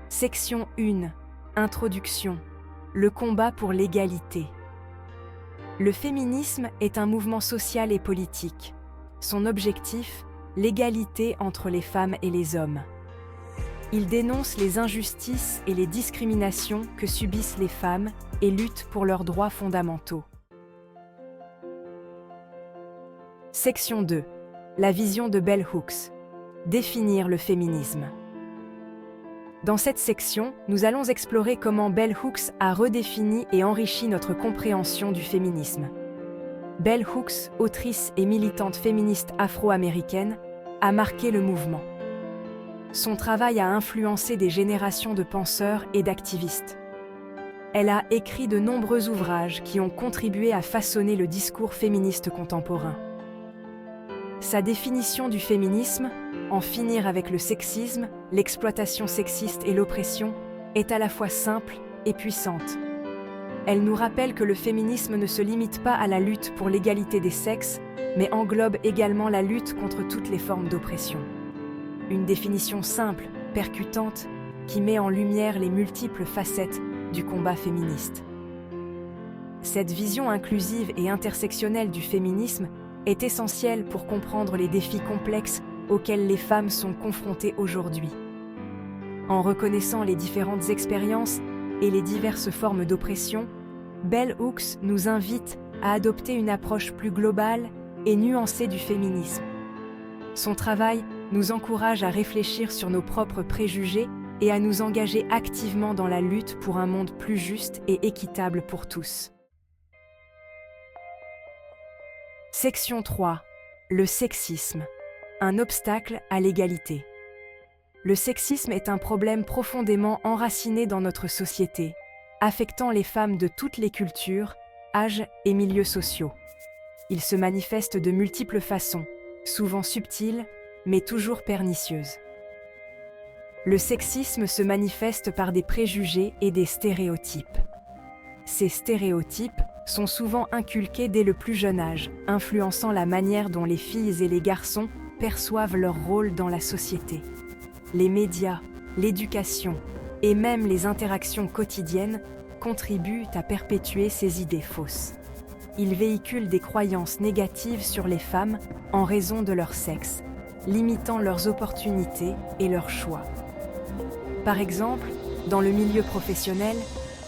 Section 1. Introduction. Le combat pour l'égalité. Le féminisme est un mouvement social et politique. Son objectif, l'égalité entre les femmes et les hommes. Il dénonce les injustices et les discriminations que subissent les femmes et lutte pour leurs droits fondamentaux. Section 2. La vision de Bell Hooks. Définir le féminisme. Dans cette section, nous allons explorer comment Bell Hooks a redéfini et enrichi notre compréhension du féminisme. Bell Hooks, autrice et militante féministe afro-américaine, a marqué le mouvement. Son travail a influencé des générations de penseurs et d'activistes. Elle a écrit de nombreux ouvrages qui ont contribué à façonner le discours féministe contemporain. Sa définition du féminisme, en finir avec le sexisme, l'exploitation sexiste et l'oppression, est à la fois simple et puissante. Elle nous rappelle que le féminisme ne se limite pas à la lutte pour l'égalité des sexes, mais englobe également la lutte contre toutes les formes d'oppression. Une définition simple, percutante, qui met en lumière les multiples facettes du combat féministe. Cette vision inclusive et intersectionnelle du féminisme est essentielle pour comprendre les défis complexes auxquels les femmes sont confrontées aujourd'hui. En reconnaissant les différentes expériences et les diverses formes d'oppression, Bell Hooks nous invite à adopter une approche plus globale et nuancée du féminisme. Son travail nous encourage à réfléchir sur nos propres préjugés et à nous engager activement dans la lutte pour un monde plus juste et équitable pour tous. Section 3. Le sexisme. Un obstacle à l'égalité. Le sexisme est un problème profondément enraciné dans notre société, affectant les femmes de toutes les cultures, âges et milieux sociaux. Il se manifeste de multiples façons, souvent subtiles, mais toujours pernicieuses. Le sexisme se manifeste par des préjugés et des stéréotypes. Ces stéréotypes sont souvent inculqués dès le plus jeune âge, influençant la manière dont les filles et les garçons perçoivent leur rôle dans la société. Les médias, l'éducation et même les interactions quotidiennes contribuent à perpétuer ces idées fausses. Ils véhiculent des croyances négatives sur les femmes en raison de leur sexe, limitant leurs opportunités et leurs choix. Par exemple, dans le milieu professionnel,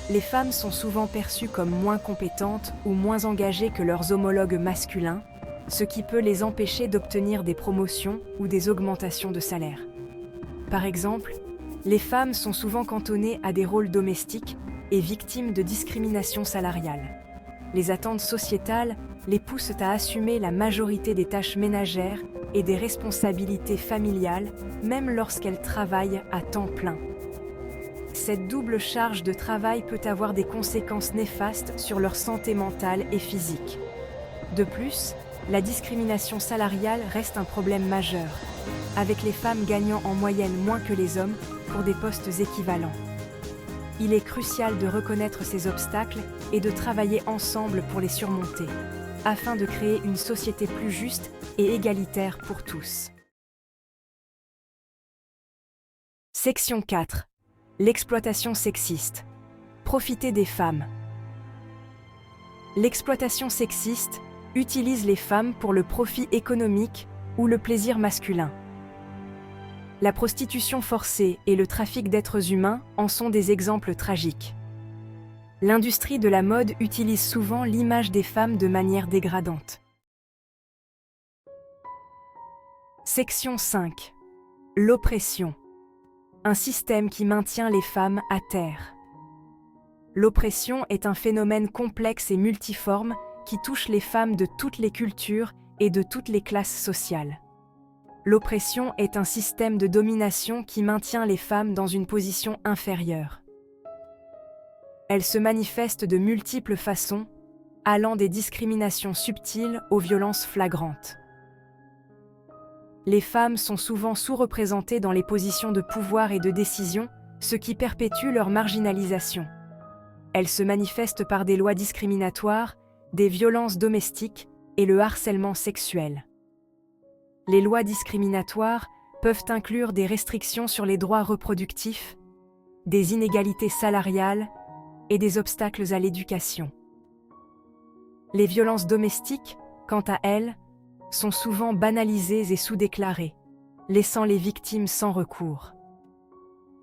les femmes sont souvent perçues comme moins compétentes ou moins engagées que leurs homologues masculins, ce qui peut les empêcher d'obtenir des promotions ou des augmentations de salaire. Par exemple, les femmes sont souvent cantonnées à des rôles domestiques et victimes de discrimination salariale. Les attentes sociétales les poussent à assumer la majorité des tâches ménagères et des responsabilités familiales, même lorsqu'elles travaillent à temps plein. Cette double charge de travail peut avoir des conséquences néfastes sur leur santé mentale et physique. De plus, la discrimination salariale reste un problème majeur, avec les femmes gagnant en moyenne moins que les hommes pour des postes équivalents. Il est crucial de reconnaître ces obstacles et de travailler ensemble pour les surmonter, afin de créer une société plus juste et égalitaire pour tous. Section 4. L'exploitation sexiste. Profiter des femmes. L'exploitation sexiste utilise les femmes pour le profit économique ou le plaisir masculin. La prostitution forcée et le trafic d'êtres humains en sont des exemples tragiques. L'industrie de la mode utilise souvent l'image des femmes de manière dégradante. Section 5. L'oppression. Un système qui maintient les femmes à terre. L'oppression est un phénomène complexe et multiforme qui touche les femmes de toutes les cultures et de toutes les classes sociales. L'oppression est un système de domination qui maintient les femmes dans une position inférieure. Elle se manifeste de multiples façons, allant des discriminations subtiles aux violences flagrantes. Les femmes sont souvent sous-représentées dans les positions de pouvoir et de décision, ce qui perpétue leur marginalisation. Elles se manifestent par des lois discriminatoires, des violences domestiques et le harcèlement sexuel. Les lois discriminatoires peuvent inclure des restrictions sur les droits reproductifs, des inégalités salariales et des obstacles à l'éducation. Les violences domestiques, quant à elles, sont souvent banalisées et sous-déclarées, laissant les victimes sans recours.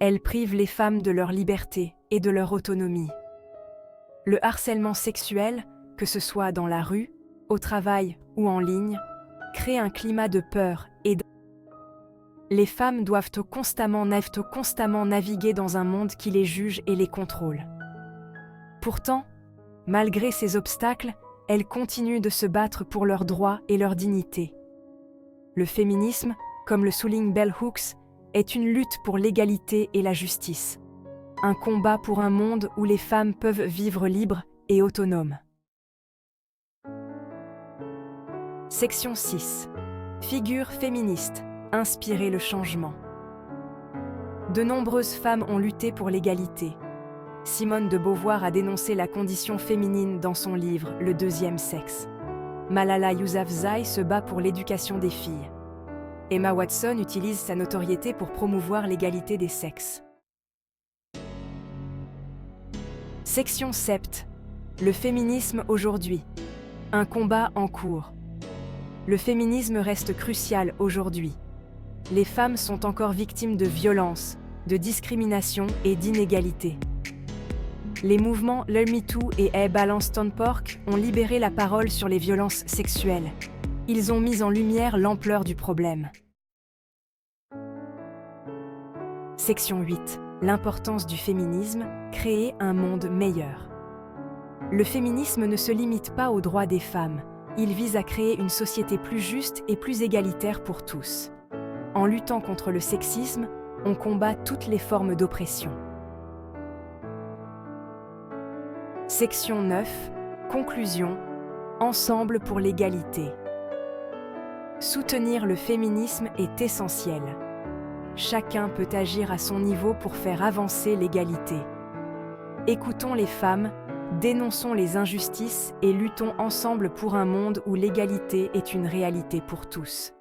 Elles privent les femmes de leur liberté et de leur autonomie. Le harcèlement sexuel, que ce soit dans la rue, au travail ou en ligne, crée un climat de peur et les femmes doivent constamment naviguer dans un monde qui les juge et les contrôle. Pourtant, malgré ces obstacles, elles continuent de se battre pour leurs droits et leur dignité. Le féminisme, comme le souligne Bell Hooks, est une lutte pour l'égalité et la justice. Un combat pour un monde où les femmes peuvent vivre libres et autonomes. Section 6. Figures féministes, inspirer le changement. De nombreuses femmes ont lutté pour l'égalité. Simone de Beauvoir a dénoncé la condition féminine dans son livre « Le deuxième sexe ». Malala Yousafzai se bat pour l'éducation des filles. Emma Watson utilise sa notoriété pour promouvoir l'égalité des sexes. Section 7. Le féminisme aujourd'hui. Un combat en cours. Le féminisme reste crucial aujourd'hui. Les femmes sont encore victimes de violences, de discrimination et d'inégalités. Les mouvements Le MeToo et Hey Balance Ton Porc ont libéré la parole sur les violences sexuelles. Ils ont mis en lumière l'ampleur du problème. Section 8. L'importance du féminisme, créer un monde meilleur. Le féminisme ne se limite pas aux droits des femmes, il vise à créer une société plus juste et plus égalitaire pour tous. En luttant contre le sexisme, on combat toutes les formes d'oppression. Section 9. Conclusion. Ensemble pour l'égalité. Soutenir le féminisme est essentiel. Chacun peut agir à son niveau pour faire avancer l'égalité. Écoutons les femmes, dénonçons les injustices et luttons ensemble pour un monde où l'égalité est une réalité pour tous.